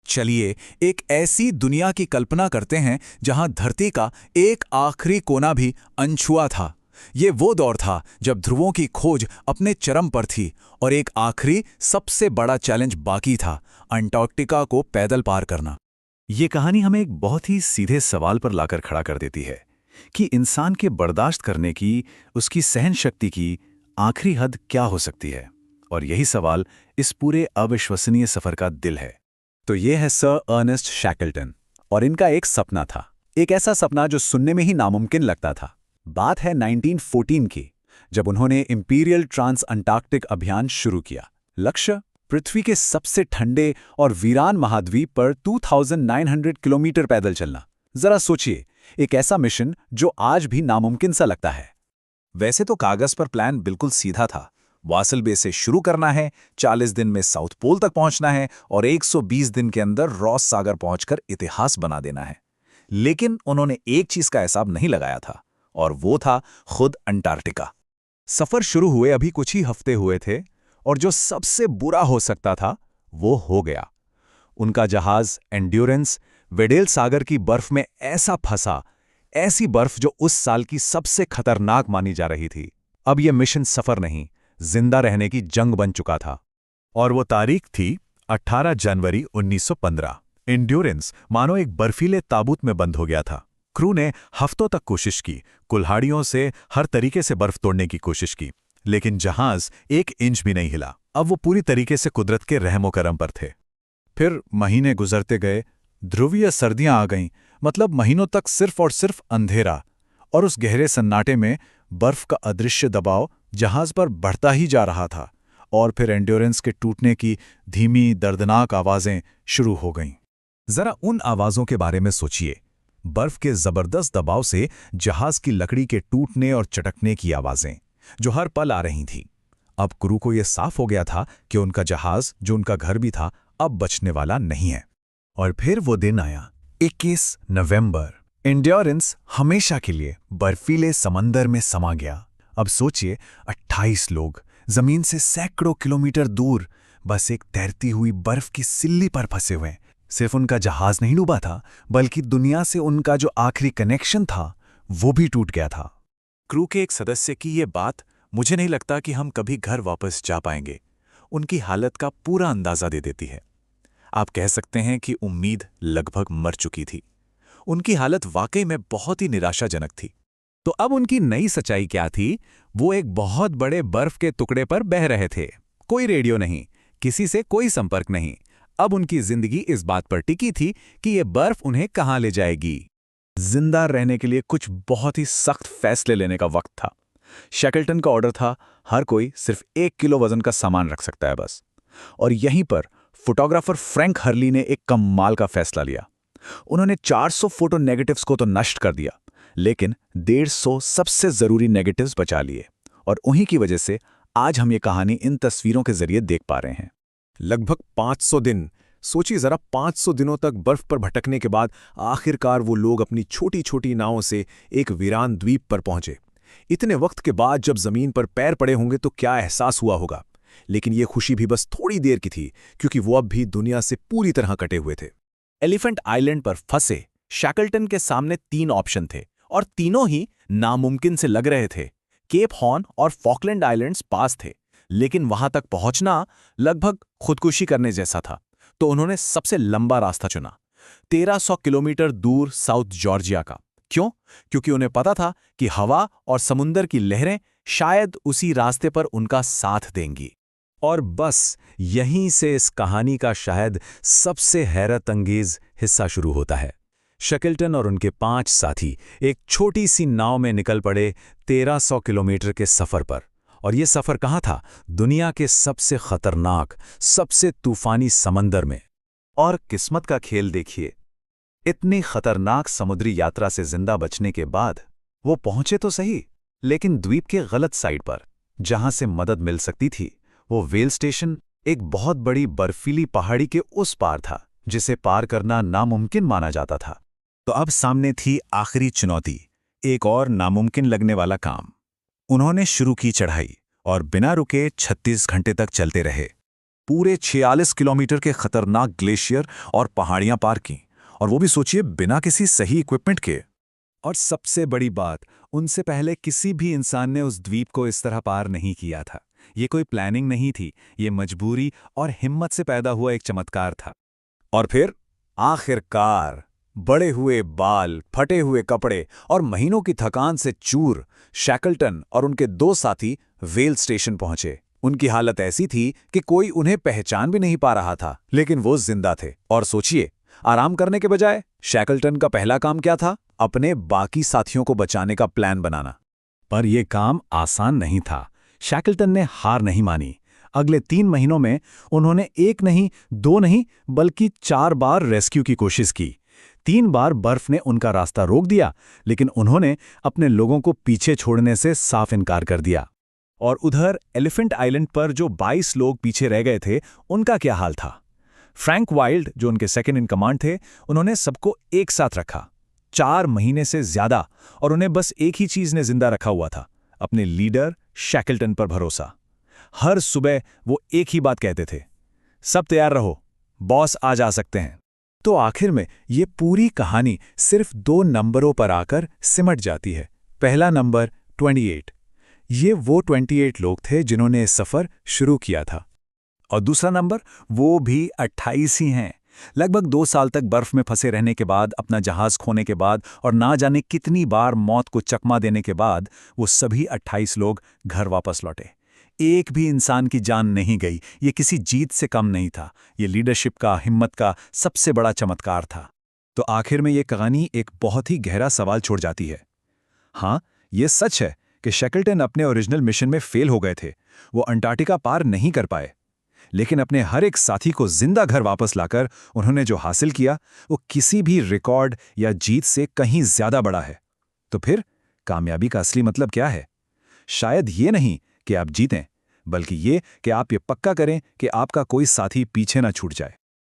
चलिए एक ऐसी दुनिया की कल्पना करते हैं जहां धरती का एक आखिरी कोना भी अनछुआ था। ये वो दौर था जब ध्रुवों की खोज अपने चरम पर थी और एक आखिरी सबसे बड़ा चैलेंज बाकी था, अंटार्कटिका को पैदल पार करना। ये कहानी हमें एक बहुत ही सीधे सवाल पर लाकर खड़ा कर देती है कि इंसान के बर्दाश्त करने की, उसकी सहन शक्ति की आखिरी हद क्या हो सकती है। और यही सवाल इस पूरे अविश्वसनीय सफर का दिल है। तो ये है सर अर्नेस्ट शैकल्टन, और इनका एक सपना था, एक ऐसा सपना जो सुनने में ही नामुमकिन लगता था। बात है 1914 की, जब उन्होंने इंपीरियल ट्रांस अंटार्कटिक अभियान शुरू किया। लक्ष्य पृथ्वी के सबसे ठंडे और वीरान महाद्वीप पर 2900 किलोमीटर पैदल चलना। जरा सोचिए, एक ऐसा मिशन जो आज भी नामुमकिन सा लगता है। वैसे तो कागज पर प्लान बिल्कुल सीधा था। वासल बे से शुरू करना है, 40 दिन में साउथ पोल तक पहुंचना है और 120 दिन के अंदर रॉस सागर पहुंचकर इतिहास बना देना है। लेकिन उन्होंने एक चीज का हिसाब नहीं लगाया था, और वो था खुद अंटार्कटिका। सफर शुरू हुए अभी कुछ ही हफ्ते हुए थे, और जो सबसे बुरा हो सकता था वो हो गया। उनका जहाज एंड्योरेंस वेडेल सागर की बर्फ में ऐसा फंसा, ऐसी बर्फ जो उस साल की सबसे खतरनाक मानी जा रही थी। अब यह मिशन सफर नहीं, जिंदा रहने की जंग बन चुका था। और वो तारीख थी 18 जनवरी 1915। एंड्योरेंस मानो एक बर्फीले ताबूत में बंद हो गया था। क्रू ने हफ्तों तक कोशिश की, कुल्हाड़ियों से हर तरीके से बर्फ तोड़ने की कोशिश की, लेकिन जहाज 1 इंच भी नहीं हिला। अब वो पूरी तरीके से कुदरत के रहमो करम पर थे। फिर महीने गुजरते गए, ध्रुवीय सर्दियां आ गईं, मतलब महीनों तक सिर्फ और सिर्फ अंधेरा, और उस गहरे सन्नाटे में बर्फ का अदृश्य दबाव जहाज पर बढ़ता ही जा रहा था। और फिर एंड्योरेंस के टूटने की धीमी दर्दनाक आवाजें शुरू हो गईं। जरा उन आवाजों के बारे में सोचिए। बर्फ के जबरदस्त दबाव से जहाज की लकड़ी के टूटने और चटकने की आवाजें जो हर पल आ रही थीं। अब क्रू को यह साफ हो गया था कि उनका जहाज, जो उनका घर भी था, अब बचने वाला नहीं है। और फिर वो दिन आया, 21 नवंबर। एंड्योरेंस हमेशा के लिए बर्फीले समंदर में समा गया। अब सोचिए, 28 लोग जमीन से सैकड़ों किलोमीटर दूर, बस एक तैरती हुई बर्फ की सिल्ली पर फंसे हुए। सिर्फ उनका जहाज नहीं डूबा था, बल्कि दुनिया से उनका जो आखिरी कनेक्शन था वो भी टूट गया था। क्रू के एक सदस्य की ये बात, मुझे नहीं लगता कि हम कभी घर वापस जा पाएंगे, उनकी हालत का पूरा अंदाजा दे देती है। आप कह सकते हैं कि उम्मीद लगभग मर चुकी थी। उनकी हालत वाकई में बहुत ही निराशाजनक थी। तो अब उनकी नई सच्चाई क्या थी? वो एक बहुत बड़े बर्फ के टुकड़े पर बह रहे थे। कोई रेडियो नहीं, किसी से कोई संपर्क नहीं। अब उनकी जिंदगी इस बात पर टिकी थी कि ये बर्फ उन्हें कहां ले जाएगी। जिंदा रहने के लिए कुछ बहुत ही सख्त फैसले लेने का वक्त था। शैकल्टन का ऑर्डर था, हर कोई सिर्फ 1 किलो वजन का सामान रख सकता है बस। और यहीं पर फोटोग्राफर फ्रैंक हर्ली ने एक कमाल का फैसला लिया। उन्होंने 400 फोटो नेगेटिव्स को तो नष्ट कर दिया, लेकिन 150 सबसे जरूरी नेगेटिव्स बचा लिए। और उन्हीं की वजह से आज हम ये कहानी इन तस्वीरों के जरिए देख पा रहे हैं। लगभग 500 दिन। सोचिए जरा, 500 दिनों तक बर्फ पर भटकने के बाद आखिरकार वो लोग अपनी छोटी छोटी नावों से एक वीरान द्वीप पर पहुंचे। इतने वक्त के बाद जब जमीन पर पैर पड़े होंगे तो क्या एहसास हुआ होगा। लेकिन ये खुशी भी बस थोड़ी देर की थी, क्योंकि वो अब भी दुनिया से पूरी तरह कटे हुए थे। एलिफेंट आइलैंड पर फंसे शैकल्टन के सामने 3 ऑप्शन थे, और तीनों ही नामुमकिन से लग रहे थे। केप हॉर्न और फॉकलैंड आइलैंड्स पास थे, लेकिन वहां तक पहुंचना लगभग खुदकुशी करने जैसा था। तो उन्होंने सबसे लंबा रास्ता चुना, 1300 किलोमीटर दूर साउथ जॉर्जिया का। क्यों? क्योंकि उन्हें पता था कि हवा और समुंदर की लहरें शायद उसी रास्ते पर उनका साथ देंगी। और बस यहीं से इस कहानी का शायद सबसे हैरत अंगेज हिस्सा शुरू होता है। शैकल्टन और उनके 5 साथी एक छोटी सी नाव में निकल पड़े 1300 किलोमीटर के सफर पर। और ये सफर कहाँ था? दुनिया के सबसे खतरनाक, सबसे तूफानी समंदर में। और किस्मत का खेल देखिए, इतनी खतरनाक समुद्री यात्रा से जिंदा बचने के बाद वो पहुंचे तो सही, लेकिन द्वीप के गलत साइड पर, जहां से मदद मिल सकती थी। वो वेल स्टेशन एक बहुत बड़ी बर्फीली पहाड़ी के उस पार था, जिसे पार करना नामुमकिन माना जाता था। तो अब सामने थी आखिरी चुनौती, एक और नामुमकिन लगने वाला काम। उन्होंने शुरू की चढ़ाई और बिना रुके 36 घंटे तक चलते रहे। पूरे 46 किलोमीटर के खतरनाक ग्लेशियर और पहाड़ियां पार की, और वो भी सोचिए बिना किसी सही इक्विपमेंट के। और सबसे बड़ी बात, उनसे पहले किसी भी इंसान ने उस द्वीप को इस तरह पार नहीं किया था। ये कोई प्लानिंग नहीं थी, ये मजबूरी और हिम्मत से पैदा हुआ एक चमत्कार था। और फिर आखिरकार बड़े हुए बाल, फटे हुए कपड़े और महीनों की थकान से चूर शैकल्टन और उनके 2 साथी वेल स्टेशन पहुंचे। उनकी हालत ऐसी थी कि कोई उन्हें पहचान भी नहीं पा रहा था, लेकिन वो जिंदा थे। और सोचिए, आराम करने के बजाय शैकल्टन का पहला काम क्या था? अपने बाकी साथियों को बचाने का प्लान बनाना। पर यह काम आसान नहीं था। शैकल्टन ने हार नहीं मानी। अगले 3 महीनों में उन्होंने 1 नहीं, 2 नहीं, बल्कि 4 बार रेस्क्यू की कोशिश की। 3 बार बर्फ ने उनका रास्ता रोक दिया, लेकिन उन्होंने अपने लोगों को पीछे छोड़ने से साफ इनकार कर दिया। और उधर एलिफेंट आइलैंड पर जो 22 लोग पीछे रह गए थे, उनका क्या हाल था? फ्रैंक वाइल्ड, जो उनके सेकंड इन कमांड थे, उन्होंने सबको एक साथ रखा 4 महीने से ज्यादा, और उन्हें बस एक ही चीज ने जिंदा रखा हुआ था, अपने लीडर शैकल्टन पर भरोसा। हर सुबह वो एक ही बात कहते थे, सब तैयार रहो, बॉस आज आ सकते हैं। तो आखिर में ये पूरी कहानी सिर्फ 2 नंबरों पर आकर सिमट जाती है। पहला नंबर 28। ये वो 28 लोग थे जिन्होंने इस सफर शुरू किया था। और दूसरा नंबर, वो भी 28 ही हैं। लगभग 2 साल तक बर्फ में फंसे रहने के बाद, अपना जहाज खोने के बाद और ना जाने कितनी बार मौत को चकमा देने के बाद, वो सभी 28 लोग घर वापस लौटे। एक भी इंसान की जान नहीं गई। ये किसी जीत से कम नहीं था। ये लीडरशिप का, हिम्मत का सबसे बड़ा चमत्कार था। तो आखिर में ये कहानी एक बहुत ही गहरा सवाल छोड़ जाती है। हाँ, ये सच है कि शैकल्टन अपने ओरिजिनल मिशन में फेल हो गए थे। वो अंटार्कटिका पार नहीं कर पाए, लेकिन अपने हर एक साथी को जिंदा घर वापस लाकर उन्होंने जो हासिल किया, वो किसी भी रिकॉर्ड या जीत से कहीं ज्यादा बड़ा है। तो फिर कामयाबी का असली मतलब क्या है? शायद ये नहीं कि आप जीतें, बल्कि ये कि आप ये पक्का करें कि आपका कोई साथी पीछे ना छूट जाए।